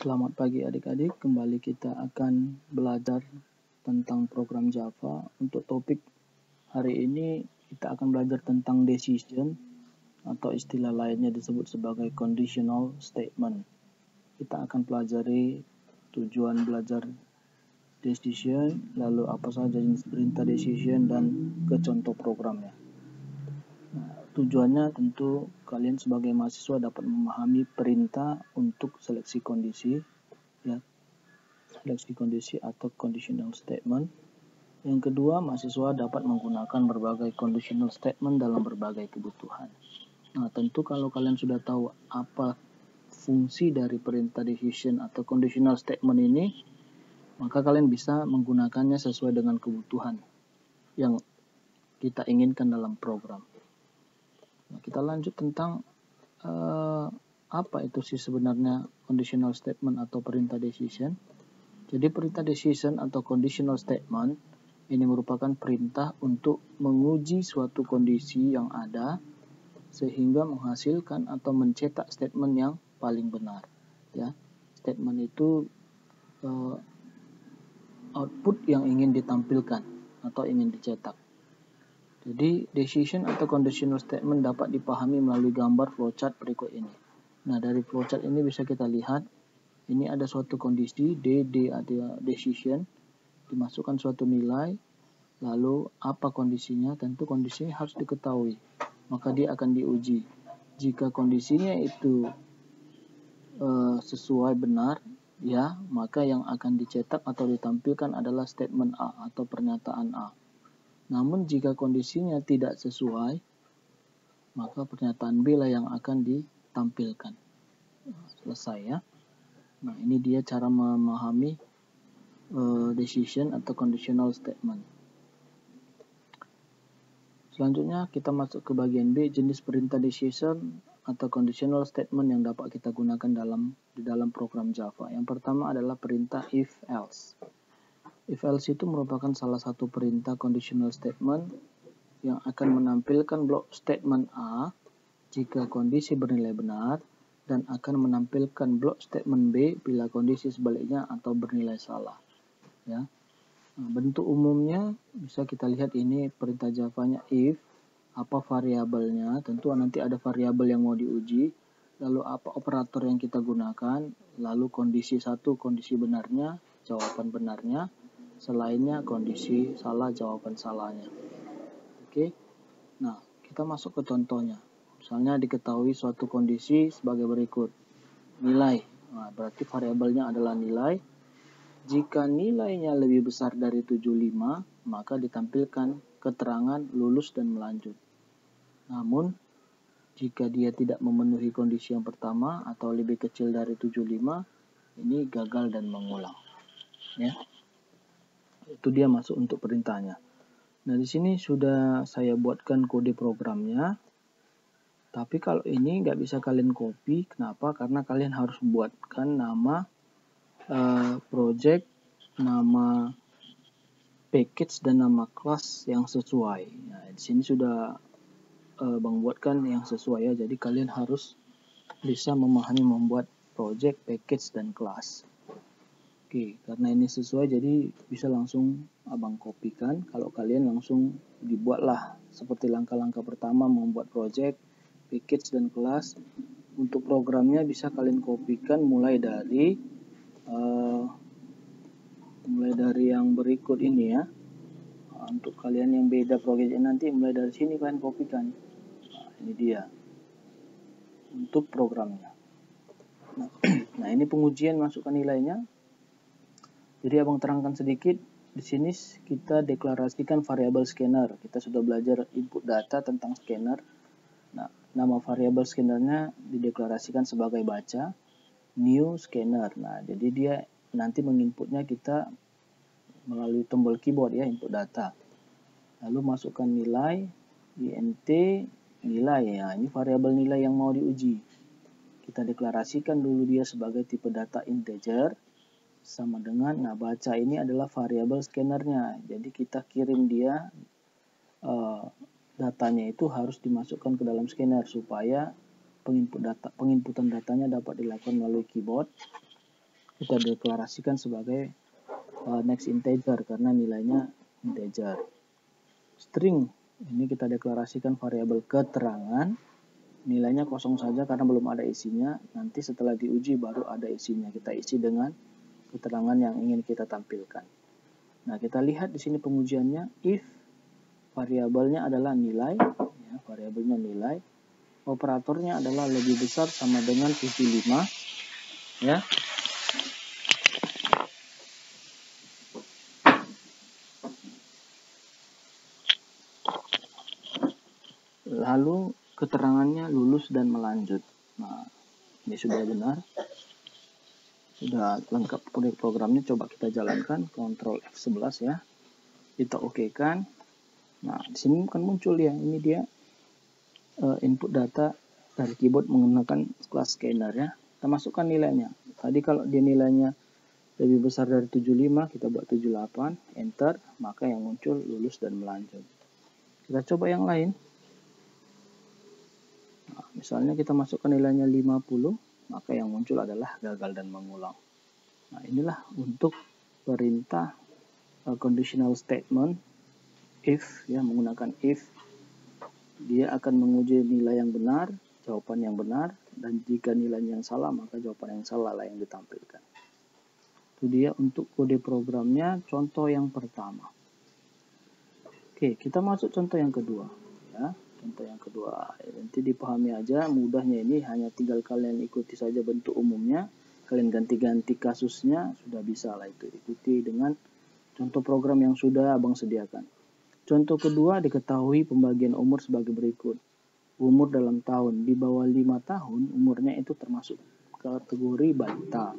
Selamat pagi adik-adik, kembali kita akan belajar tentang program Java. Untuk topik hari ini kita akan belajar tentang decision atau istilah lainnya disebut sebagai conditional statement. Kita akan pelajari tujuan belajar decision, lalu apa saja jenis perintah decision dan ke contoh programnya. Tujuannya tentu kalian sebagai mahasiswa dapat memahami perintah untuk seleksi kondisi, ya, seleksi kondisi atau conditional statement. Yang kedua, mahasiswa dapat menggunakan berbagai conditional statement dalam berbagai kebutuhan. Nah, tentu kalau kalian sudah tahu apa fungsi dari perintah decision atau conditional statement ini, maka kalian bisa menggunakannya sesuai dengan kebutuhan yang kita inginkan dalam program. Nah, kita lanjut tentang apa itu sih sebenarnya conditional statement atau perintah decision. Jadi perintah decision atau conditional statement ini merupakan perintah untuk menguji suatu kondisi yang ada sehingga menghasilkan atau mencetak statement yang paling benar. Ya, statement itu output yang ingin ditampilkan atau ingin dicetak. Jadi, decision atau conditional statement dapat dipahami melalui gambar flowchart berikut ini. Nah, dari flowchart ini bisa kita lihat, ini ada suatu kondisi, D ada decision, dimasukkan suatu nilai, lalu apa kondisinya? Tentu kondisinya harus diketahui, maka dia akan diuji. Jika kondisinya itu sesuai benar, ya, maka yang akan dicetak atau ditampilkan adalah statement A atau pernyataan A. Namun jika kondisinya tidak sesuai, maka pernyataan B lah yang akan ditampilkan. Selesai ya. Nah, ini dia cara memahami decision atau conditional statement. Selanjutnya kita masuk ke bagian B, jenis perintah decision atau conditional statement yang dapat kita gunakan di dalam program Java. Yang pertama adalah perintah if-else. If-else itu merupakan salah satu perintah conditional statement yang akan menampilkan blok statement A jika kondisi bernilai benar dan akan menampilkan blok statement B bila kondisi sebaliknya atau bernilai salah. Ya. Nah, bentuk umumnya bisa kita lihat ini perintah Java-nya if, apa variabelnya, tentu nanti ada variabel yang mau diuji, lalu apa operator yang kita gunakan, lalu kondisi satu kondisi benarnya, jawaban benarnya, selainnya kondisi salah, jawaban salahnya. Oke. Nah, kita masuk ke contohnya. Misalnya diketahui suatu kondisi sebagai berikut. Nilai. Nah, berarti variabelnya adalah nilai. Jika nilainya lebih besar dari 75, maka ditampilkan keterangan lulus dan melanjut. Namun, jika dia tidak memenuhi kondisi yang pertama atau lebih kecil dari 75, ini gagal dan mengulang. Ya. Itu dia masuk untuk perintahnya. Nah, di sini sudah saya buatkan kode programnya. Tapi kalau ini nggak bisa kalian copy. Kenapa? Karena kalian harus buatkan nama project, nama package, dan nama kelas yang sesuai. Nah, di sini sudah Bang buatkan yang sesuai ya. Jadi kalian harus bisa memahami membuat project, package, dan kelas. Oke, karena ini sesuai jadi bisa langsung Abang kopikan. Kalau kalian langsung dibuatlah seperti langkah-langkah pertama membuat project, package, dan kelas. Untuk programnya bisa kalian kopikan mulai dari yang berikut ini ya. Untuk kalian yang beda projectnya nanti mulai dari sini kalian kopikan. Nah, ini dia untuk programnya. Nah, ini pengujian masukkan nilainya. Jadi Abang terangkan sedikit. Di sini kita deklarasikan variabel scanner. Kita sudah belajar input data tentang scanner. Nah, nama variabel scannernya dideklarasikan sebagai baca, new scanner. Nah, jadi dia nanti menginputnya kita melalui tombol keyboard ya, input data. Lalu masukkan nilai, int, nilai ya. Ini variabel nilai yang mau diuji. Kita deklarasikan dulu dia sebagai tipe data integer. Sama dengan, nah baca ini adalah variabel scannernya. Jadi kita kirim dia datanya itu harus dimasukkan ke dalam scanner supaya penginputan datanya dapat dilakukan melalui keyboard. kita deklarasikan sebagai next integer karena nilainya integer. String ini kita deklarasikan variabel keterangan, nilainya kosong saja karena belum ada isinya. Nanti setelah diuji baru ada isinya, kita isi dengan keterangan yang ingin kita tampilkan. Nah, kita lihat di sini pengujiannya. If variabelnya adalah nilai, ya, variabelnya nilai, operatornya adalah lebih besar sama dengan 75, ya. Lalu keterangannya lulus dan melanjut. Nah, ini sudah benar. Sudah lengkap programnya, coba kita jalankan, Ctrl F11 ya. Kita okekan. Nah, di sini kan muncul ya, ini dia input data dari keyboard menggunakan kelas scanner ya. Kita masukkan nilainya. Tadi kalau dia nilainya lebih besar dari 75, kita buat 78, enter, maka yang muncul lulus dan melanjut. Kita coba yang lain. Nah, misalnya kita masukkan nilainya 50, maka yang muncul adalah gagal dan mengulang. Nah, inilah untuk perintah conditional statement if ya, menggunakan if. Dia akan menguji nilai yang benar, jawaban yang benar, dan jika nilainya yang salah maka jawaban yang salah lah yang ditampilkan. Itu dia untuk kode programnya, contoh yang pertama. Oke, kita masuk contoh yang kedua ya. Contoh yang kedua, nanti dipahami aja, mudahnya ini hanya tinggal kalian ikuti saja bentuk umumnya, kalian ganti-ganti kasusnya, sudah bisa lah itu. Ikuti dengan contoh program yang sudah abang sediakan. Contoh kedua, diketahui pembagian umur sebagai berikut. Umur dalam tahun, di bawah 5 tahun, umurnya itu termasuk kategori balita.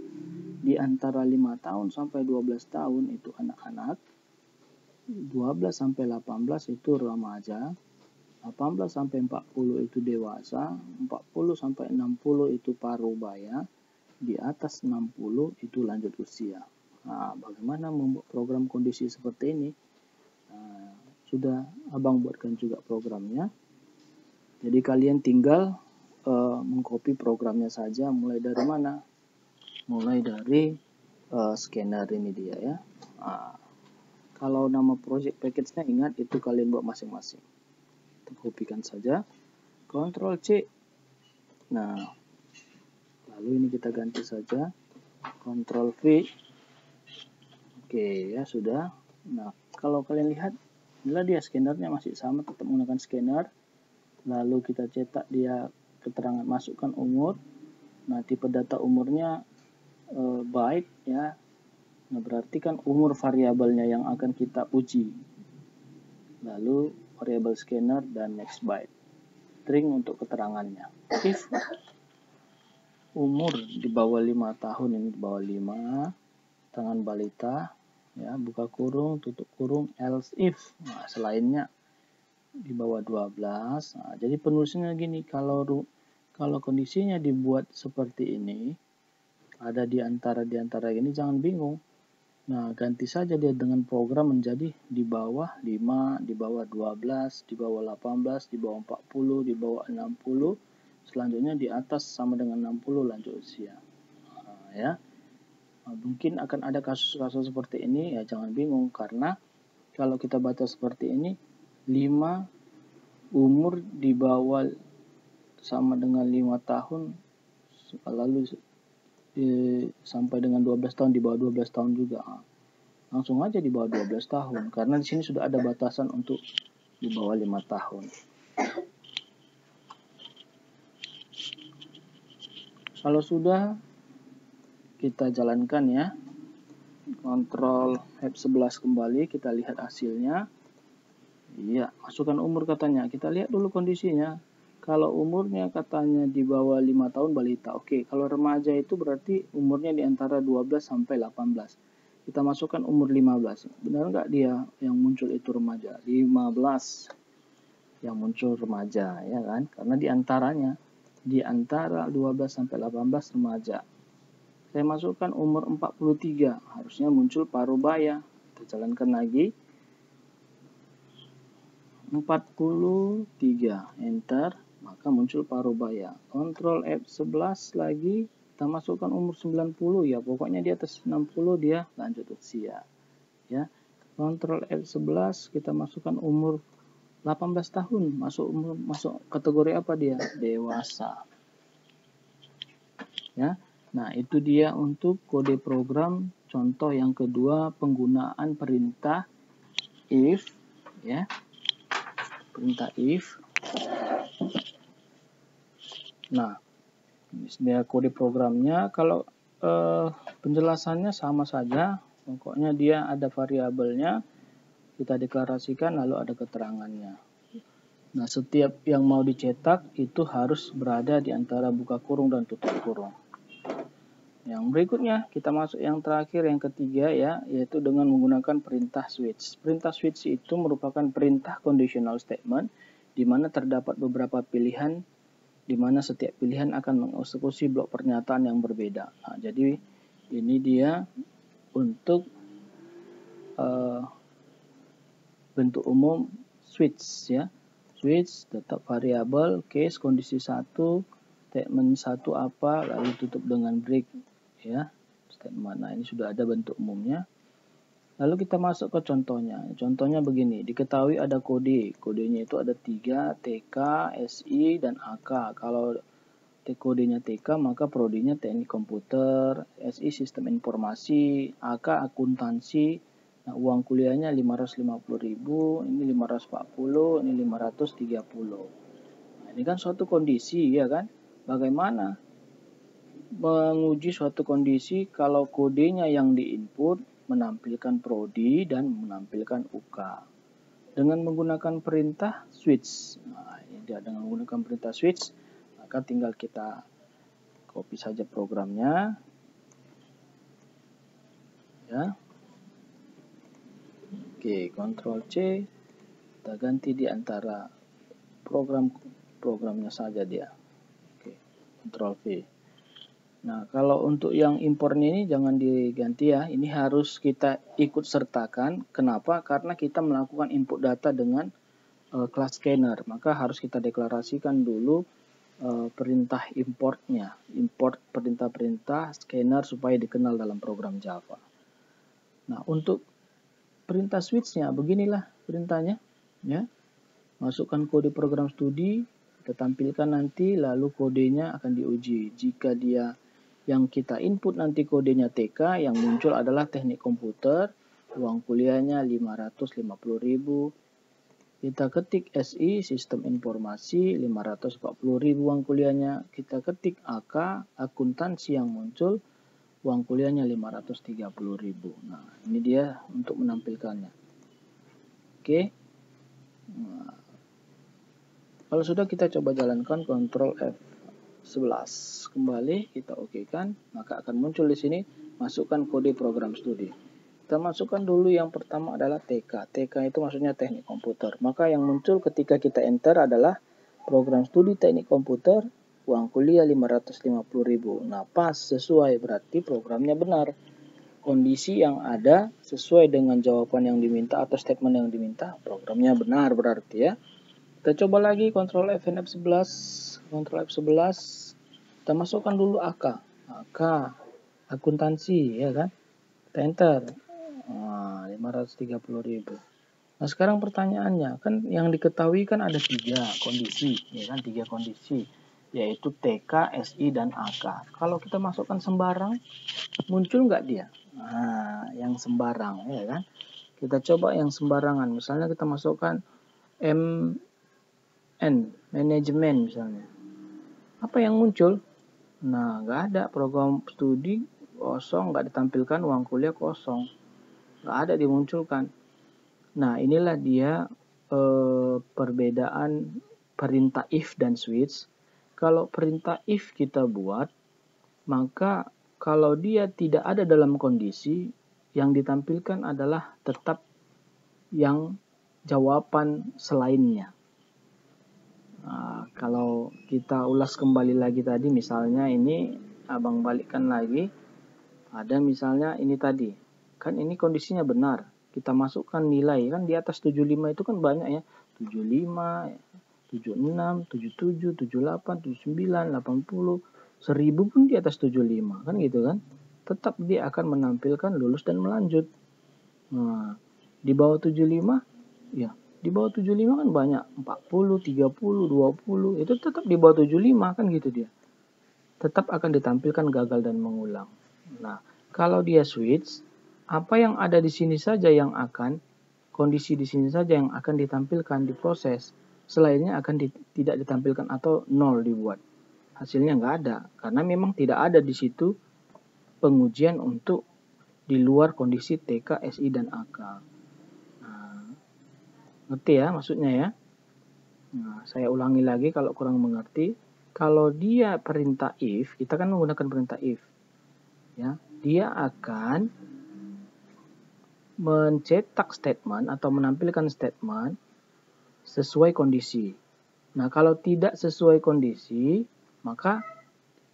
Di antara 5 tahun sampai 12 tahun itu anak-anak, 12 sampai 18 itu remaja, 18 sampai 40 itu dewasa, 40 sampai 60 itu parubaya, di atas 60 itu lanjut usia. Nah, bagaimana membuat program kondisi seperti ini? Nah, sudah abang buatkan juga programnya. Jadi kalian tinggal mengcopy programnya saja. Mulai dari mana? Mulai dari scanner ini dia ya. Nah, kalau nama project package-nya ingat itu kalian buat masing-masing. Kita kopikan saja, Ctrl C. Nah, lalu ini kita ganti saja, Ctrl V. Oke ya, sudah. Nah, kalau kalian lihat, inilah dia scannernya masih sama, tetap menggunakan scanner. Lalu kita cetak dia keterangan, masukkan umur. Nah, tipe data umurnya byte ya. Nah, berarti kan umur variabelnya yang akan kita uji. Lalu variabel scanner dan next byte. String untuk keterangannya. If umur di bawah 5 tahun, ini di bawah 5, tangan balita ya, buka kurung, tutup kurung, else if. Nah, selainnya di bawah 12. Nah, jadi penulisannya gini, kalau kondisinya dibuat seperti ini, ada di antara ini, jangan bingung. Nah, ganti saja dia dengan program menjadi di bawah 5, di bawah 12, di bawah 18, di bawah 40, di bawah 60, selanjutnya di atas sama dengan 60 lanjut usia. Nah, ya. Nah, mungkin akan ada kasus-kasus seperti ini, ya jangan bingung, karena kalau kita baca seperti ini, 5 umur di bawah sama dengan 5 tahun, lalu sampai dengan 12 tahun, di bawah 12 tahun juga. Langsung aja di bawah 12 tahun, karena di sini sudah ada batasan untuk di bawah 5 tahun. Kalau sudah, kita jalankan ya. Ctrl F11 kembali, kita lihat hasilnya. Iya, masukkan umur katanya. Kita lihat dulu kondisinya. Kalau umurnya katanya di bawah 5 tahun balita. Oke, kalau remaja itu berarti umurnya di antara 12 sampai 18. Kita masukkan umur 15. Benar nggak dia yang muncul itu remaja? 15 yang muncul remaja, ya kan? Karena di antara 12 sampai 18 remaja. Saya masukkan umur 43, harusnya muncul parubaya. Kita jalankan lagi. 43, enter, maka muncul parubaya. Ctrl F11 lagi, Kita masukkan umur 90, ya pokoknya di atas 60 dia lanjut usia. Ya. Kontrol F11 kita masukkan umur 18 tahun, masuk kategori apa dia? Dewasa. Ya. Nah, itu dia untuk kode program contoh yang kedua, penggunaan perintah if, ya. Perintah if. Nah, ini dia kode programnya. Kalau penjelasannya sama saja, pokoknya dia ada variabelnya, kita deklarasikan lalu ada keterangannya. Nah, setiap yang mau dicetak itu harus berada di antara buka kurung dan tutup kurung. Yang berikutnya kita masuk yang terakhir, yang ketiga ya, yaitu dengan menggunakan perintah switch. Perintah switch itu merupakan perintah conditional statement di mana terdapat beberapa pilihan di mana setiap pilihan akan mengeksekusi blok pernyataan yang berbeda. Nah, jadi ini dia untuk bentuk umum switch ya. Switch tetap variabel, case kondisi 1, statement 1 apa, lalu tutup dengan break ya. Statement. Nah, ini sudah ada bentuk umumnya. Lalu kita masuk ke contohnya. Contohnya begini, diketahui ada kode. Kodenya itu ada 3, TK, SI, dan AK. Kalau kodenya TK, maka prodinya teknik komputer, SI sistem informasi, AK akuntansi. Nah, uang kuliahnya 550.000, ini 540, ini 530. Nah, ini kan suatu kondisi ya kan? Bagaimana menguji suatu kondisi kalau kodenya yang diinput menampilkan prodi dan menampilkan UK dengan menggunakan perintah switch. Nah, ini dia dengan menggunakan perintah switch, maka tinggal kita copy saja programnya ya. Oke, Ctrl C, kita ganti di antara programnya saja dia. Oke, Ctrl V. Nah, kalau untuk yang importnya ini jangan diganti ya. Ini harus kita ikut sertakan. Kenapa? Karena kita melakukan input data dengan class scanner. Maka harus kita deklarasikan dulu perintah importnya. Import perintah-perintah scanner supaya dikenal dalam program Java. Nah, untuk perintah switch-nya beginilah perintahnya. Ya. Masukkan kode program studi. Kita tampilkan nanti, lalu kodenya akan diuji. Jika dia yang kita input nanti kodenya TK, yang muncul adalah teknik komputer, uang kuliahnya 550.000. Kita ketik SI, sistem informasi, 540.000 uang kuliahnya. Kita ketik AK, akuntansi yang muncul, uang kuliahnya 530.000. Nah, ini dia untuk menampilkannya. Oke. Nah, kalau sudah kita coba jalankan Ctrl F11. Kembali kita okekan, maka akan muncul di sini masukkan kode program studi. Kita masukkan dulu yang pertama adalah TK. TK itu maksudnya teknik komputer. Maka yang muncul ketika kita enter adalah program studi teknik komputer, uang kuliah 550.000. Nah, pas sesuai berarti programnya benar. Kondisi yang ada sesuai dengan jawaban yang diminta atau statement yang diminta, programnya benar berarti ya. Kita coba lagi Ctrl F dan F11, Ctrl F11. Kita masukkan dulu AK, akuntansi ya kan. Kita enter. 530.000. Nah, sekarang pertanyaannya, kan yang diketahui kan ada 3 kondisi, ya kan, 3 kondisi, yaitu TK, SI, dan AK. Kalau kita masukkan sembarang, muncul nggak dia? Nah, yang sembarang, ya kan. Kita coba yang sembarangan, misalnya kita masukkan MN, manajemen misalnya. Apa yang muncul? Nah, nggak ada, program studi kosong, nggak ditampilkan, uang kuliah kosong. Nggak ada dimunculkan. Nah, inilah dia perbedaan perintah if dan switch. Kalau perintah if kita buat, maka kalau dia tidak ada dalam kondisi, yang ditampilkan adalah tetap yang jawaban selainnya. Nah, kalau kita ulas kembali lagi tadi, misalnya ini abang balikkan lagi, ada misalnya ini tadi, kan ini kondisinya benar, kita masukkan nilai, kan di atas 75 itu kan banyak ya, 75, 76, 77, 78, 79, 80, 1000 pun di atas 75, kan gitu kan. Tetap dia akan menampilkan lulus dan melanjut. Nah, di bawah 75, ya di bawah 75 kan banyak, 40, 30, 20, itu tetap di bawah 75 kan gitu dia. Tetap akan ditampilkan gagal dan mengulang. Nah, kalau dia switch, apa yang ada di sini saja yang akan, kondisi di sini saja yang akan ditampilkan di proses. Selainnya akan tidak ditampilkan atau nol dibuat. Hasilnya nggak ada, karena memang tidak ada di situ pengujian untuk di luar kondisi TK, SI, dan AK. Nah, ngerti ya maksudnya ya? Nah, saya ulangi lagi kalau kurang mengerti. Kalau dia perintah if, kita kan menggunakan perintah if. Ya, dia akan mencetak statement atau menampilkan statement sesuai kondisi. Nah, kalau tidak sesuai kondisi, maka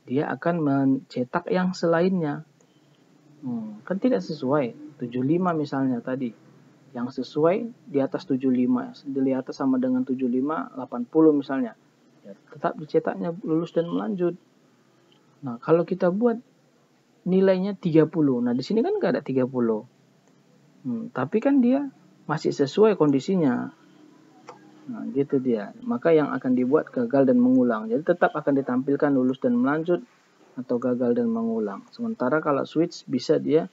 dia akan mencetak yang selainnya. Kan tidak sesuai. 75 misalnya tadi. Yang sesuai di atas 75. Di atas sama dengan 75, 80 misalnya. Ya, tetap dicetaknya lulus dan melanjut. Nah, kalau kita buat nilainya 30. Nah, di sini kan nggak ada 30. Tapi kan dia masih sesuai kondisinya. Nah, gitu dia. Maka yang akan dibuat gagal dan mengulang. Jadi tetap akan ditampilkan lulus dan melanjut atau gagal dan mengulang. Sementara kalau switch bisa dia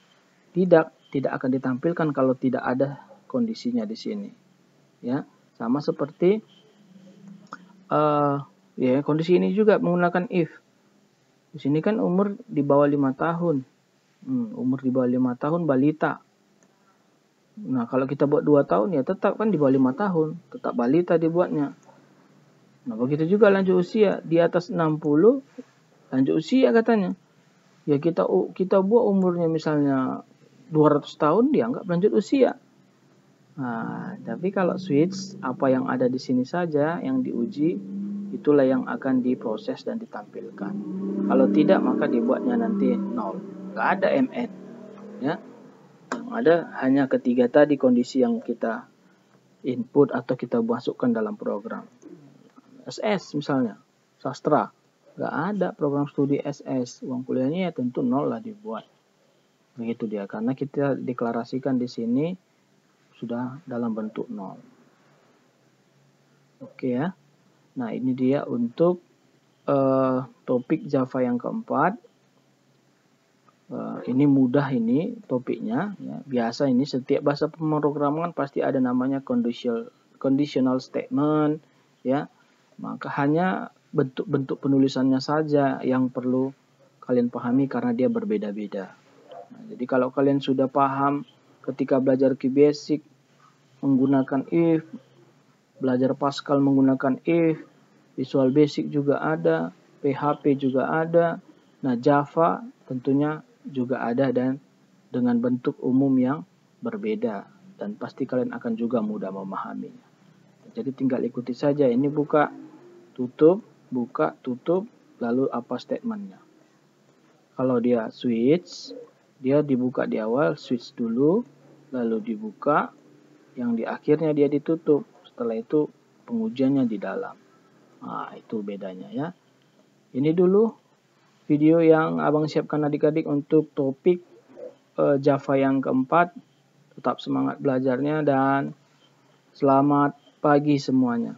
tidak akan ditampilkan kalau tidak ada kondisinya di sini. Ya, sama seperti ya kondisi ini juga menggunakan if. Di sini kan umur di bawah 5 tahun. Umur di bawah 5 tahun balita. Nah, kalau kita buat 2 tahun ya tetap kan di bawah 5 tahun, tetap balita dibuatnya. Nah, begitu juga lanjut usia, di atas 60 lanjut usia katanya. Ya kita buat umurnya misalnya 200 tahun dianggap lanjut usia. Nah, tapi kalau switch, apa yang ada di sini saja yang diuji, itulah yang akan diproses dan ditampilkan. Kalau tidak, maka dibuatnya nanti 0. Nggak ada MN. Ya. Yang ada hanya ketiga tadi kondisi yang kita input atau kita masukkan dalam program. SS misalnya, sastra. Nggak ada program studi SS. Uang kuliahnya ya tentu 0 lah dibuat. Begitu dia, karena kita deklarasikan di sini sudah dalam bentuk 0. Oke ya. Nah, ini dia untuk topik Java yang keempat. Ini mudah ini topiknya. Ya. Biasa ini setiap bahasa pemrograman pasti ada namanya conditional statement. Ya. Maka hanya bentuk-bentuk penulisannya saja yang perlu kalian pahami karena dia berbeda-beda. Nah, jadi kalau kalian sudah paham ketika belajar QBasic menggunakan if, belajar Pascal menggunakan if, Visual Basic juga ada, PHP juga ada. Nah, Java tentunya juga ada dan dengan bentuk umum yang berbeda dan pasti kalian akan juga mudah memahaminya. Jadi tinggal ikuti saja, ini buka, tutup, lalu apa statementnya. Kalau dia switch, dia dibuka di awal, switch dulu, lalu dibuka, yang di akhirnya dia ditutup. Setelah itu pengujiannya di dalam. Nah, itu bedanya ya. Ini dulu video yang abang siapkan adik-adik untuk topik Java yang keempat. Tetap semangat belajarnya dan selamat pagi semuanya.